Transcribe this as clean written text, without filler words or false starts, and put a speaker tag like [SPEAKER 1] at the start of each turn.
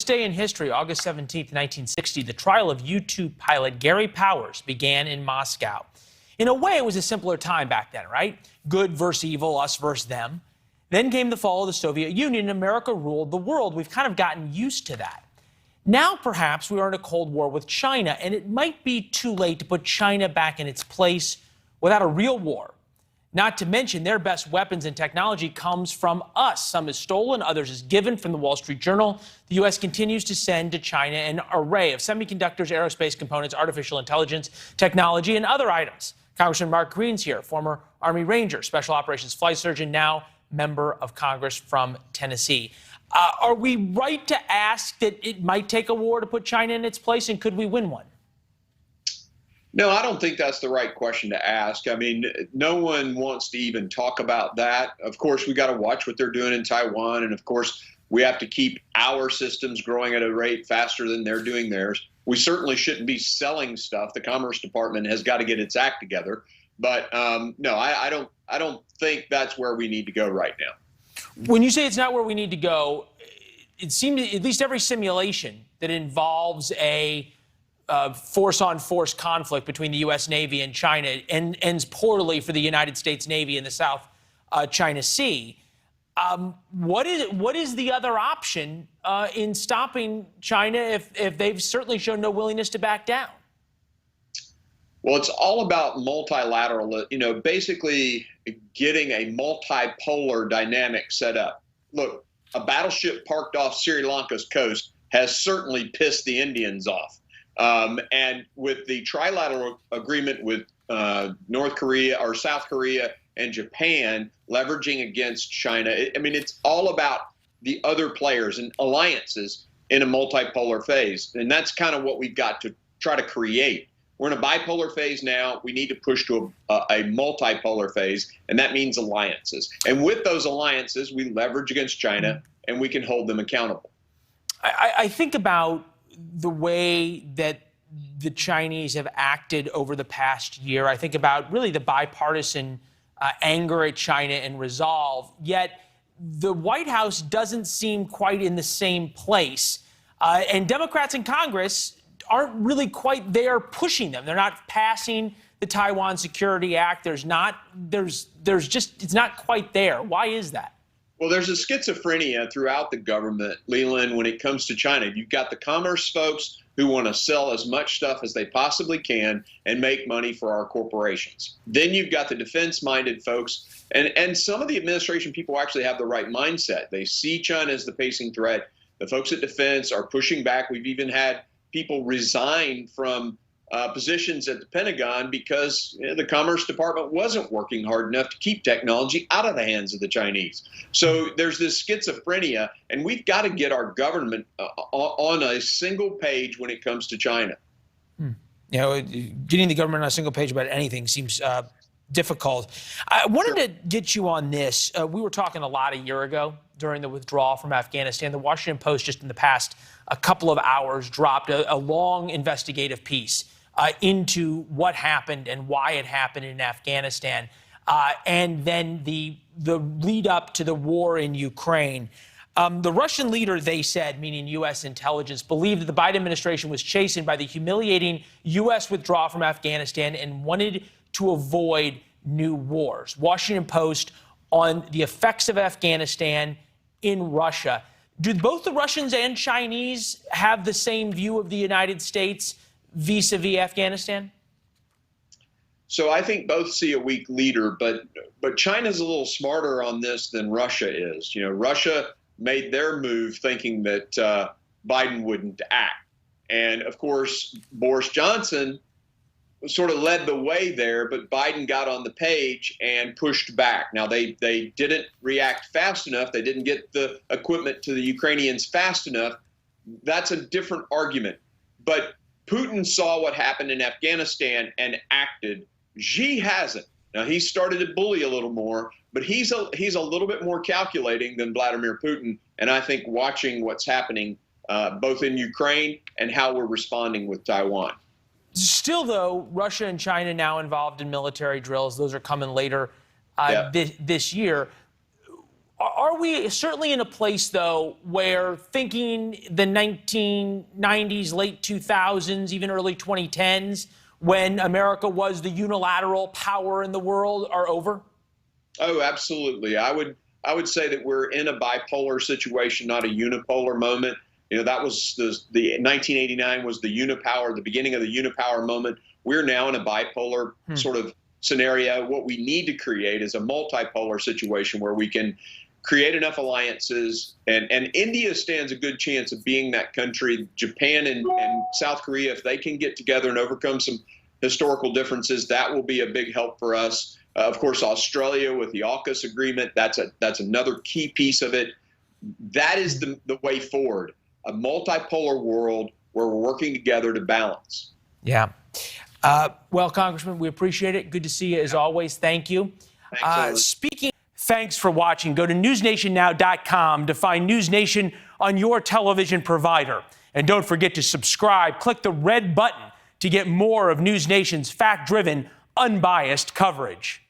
[SPEAKER 1] day in history, August 17th, 1960, the trial of U-2 pilot Gary Powers began in Moscow. In a way, it was a simpler time back then, right? Good versus evil, us versus them. Then came the fall of the Soviet Union, and America ruled the world. We've kind of gotten used to that. Now, perhaps, we are in a Cold War with China, and it might be too late to put China back in its place without a real war. Not to mention, their best weapons and technology comes from us. Some is stolen, others is given from the Wall Street Journal. The U.S. continues to send to China an array of semiconductors, aerospace components, artificial intelligence, technology, and other items. Congressman Mark Green's here, former Army Ranger, Special Operations Flight Surgeon, now member of Congress from Tennessee. Are we right to ask that it might take a war to put China in its place, and could we win one?
[SPEAKER 2] No, I don't think that's the right question to ask. I mean, no one wants to even talk about that. Of course, we got to watch what they're doing in Taiwan. And of course, we have to keep our systems growing at a rate faster than they're doing theirs. We certainly shouldn't be selling stuff. The Commerce Department has got to get its act together. But no, I don't think that's where we need to go right now.
[SPEAKER 1] When you say it's not where we need to go, it seems at least every simulation that involves a force-on-force conflict between the U.S. Navy and China ends poorly for the United States Navy in the South China Sea. What is the other option in stopping China if they've certainly shown no willingness to back down?
[SPEAKER 2] Well, it's all about multilateral, basically getting a multipolar dynamic set up. Look, a battleship parked off Sri Lanka's coast has certainly pissed the Indians off. And with the trilateral agreement with North Korea or South Korea and Japan leveraging against China, it's all about the other players and alliances in a multipolar phase. And that's kind of what we've got to try to create. We're in a bipolar phase now. We need to push to a multipolar phase, and that means alliances. And with those alliances, we leverage against China, and we can hold them accountable.
[SPEAKER 1] I think about the way that the Chinese have acted over the past year. I think about really the bipartisan anger at China and resolve, yet the White House doesn't seem quite in the same place. And Democrats in Congress aren't really quite there pushing them. They're not passing the Taiwan Security Act. It's not quite there. Why is that?
[SPEAKER 2] Well, there's a schizophrenia throughout the government, Leland, when it comes to China. You've got the commerce folks who want to sell as much stuff as they possibly can and make money for our corporations. Then you've got the defense-minded folks, and some of the administration people actually have the right mindset. They see China as the pacing threat. The folks at defense are pushing back. We've even had people resign from positions at the Pentagon because the Commerce Department wasn't working hard enough to keep technology out of the hands of the Chinese. So there's this schizophrenia, and we've got to get our government on a single page when it comes to China.
[SPEAKER 1] Getting the government on a single page about anything seems difficult. I wanted to get you on this. We were talking a lot a year ago during the withdrawal from Afghanistan. The Washington Post just in the past a couple of hours dropped a long investigative piece into what happened and why it happened in Afghanistan, and then the lead up to the war in Ukraine. The Russian leader, they said, meaning U.S. intelligence, believed that the Biden administration was chastened by the humiliating U.S. withdrawal from Afghanistan and wanted to avoid new wars. Washington Post on the effects of Afghanistan in Russia. Do both the Russians and Chinese have the same view of the United States vis-a-vis Afghanistan?
[SPEAKER 2] So I think both see a weak leader, but China's a little smarter on this than Russia is. Russia made their move thinking that Biden wouldn't act. And of course, Boris Johnson sort of led the way there, but Biden got on the page and pushed back. Now, they didn't react fast enough. They didn't get the equipment to the Ukrainians fast enough. That's a different argument. But Putin saw what happened in Afghanistan and acted. Xi hasn't. Now, he started to bully a little more, but he's a little bit more calculating than Vladimir Putin. And I think watching what's happening both in Ukraine and how we're responding with Taiwan.
[SPEAKER 1] Still, though, Russia and China now involved in military drills. Those are coming later this year. Are we certainly in a place, though, where thinking the 1990s, late 2000s, even early 2010s, when America was the unilateral power in the world, are over?
[SPEAKER 2] Oh, absolutely. I would say that we're in a bipolar situation, not a unipolar moment. That was the 1989 was the unipower, the beginning of the unipower moment. We're now in a bipolar sort of scenario. What we need to create is a multipolar situation where we can create enough alliances, and India stands a good chance of being that country. Japan and South Korea, if they can get together and overcome some historical differences, that will be a big help for us. Of course, Australia with the AUKUS agreement, that's another key piece of it. That is the way forward, a multipolar world where we're working together to balance.
[SPEAKER 1] Yeah. Well, Congressman, we appreciate it. Good to see you as always. Thank you. Thanks for watching. Go to newsnationnow.com to find NewsNation on your television provider. And don't forget to subscribe. Click the red button to get more of NewsNation's fact-driven, unbiased coverage.